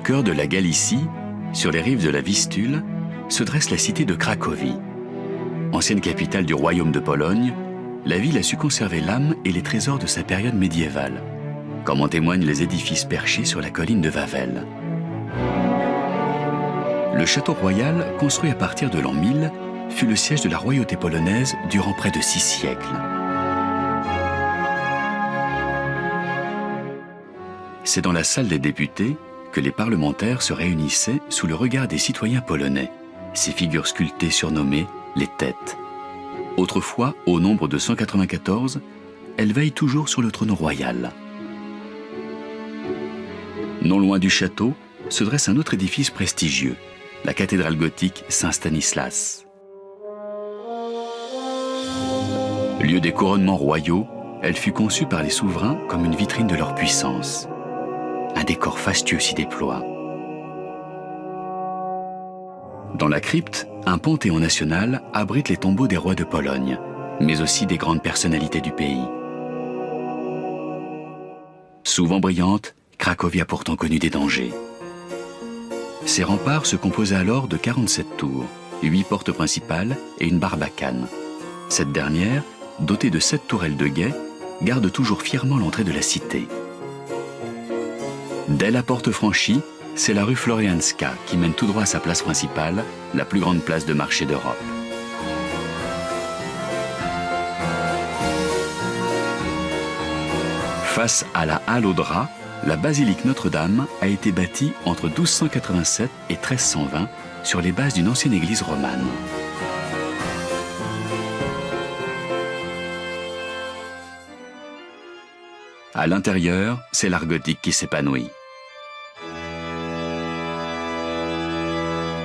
cœur de la Galicie, sur les rives de la Vistule, se dresse la cité de Cracovie. Ancienne capitale du royaume de Pologne, la ville a su conserver l'âme et les trésors de sa période médiévale, comme en témoignent les édifices perchés sur la colline de Wawel. Le château royal, construit à partir de l'an 1000, fut le siège de la royauté polonaise durant près de 6 siècles. C'est dans la salle des députés que les parlementaires se réunissaient sous le regard des citoyens polonais, ces figures sculptées surnommées les têtes. Autrefois, au nombre de 194, elles veillent toujours sur le trône royal. Non loin du château se dresse un autre édifice prestigieux, la cathédrale gothique Saint-Stanislas. Lieu des couronnements royaux, elle fut conçue par les souverains comme une vitrine de leur puissance. Un décor fastueux s'y déploie. Dans la crypte, un panthéon national abrite les tombeaux des rois de Pologne, mais aussi des grandes personnalités du pays. Souvent brillante, Cracovie a pourtant connu des dangers. Ses remparts se composaient alors de 47 tours, 8 portes principales et une barbacane. Cette dernière, dotée de 7 tourelles de guet, garde toujours fièrement l'entrée de la cité. Dès la porte franchie, c'est la rue Florianska qui mène tout droit à sa place principale, la plus grande place de marché d'Europe. Face à la halle aux draps, la basilique Notre-Dame a été bâtie entre 1287 et 1320 sur les bases d'une ancienne église romane. À l'intérieur, c'est l'art gothique qui s'épanouit.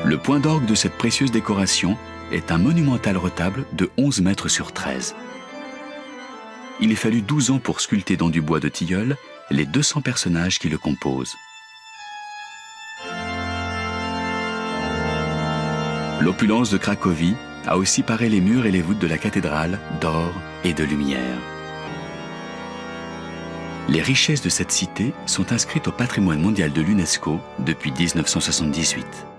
Le point d'orgue de cette précieuse décoration est un monumental retable de 11 mètres sur 13. Il a fallu 12 ans pour sculpter dans du bois de tilleul les 200 personnages qui le composent. L'opulence de Cracovie a aussi paré les murs et les voûtes de la cathédrale d'or et de lumière. Les richesses de cette cité sont inscrites au patrimoine mondial de l'UNESCO depuis 1978.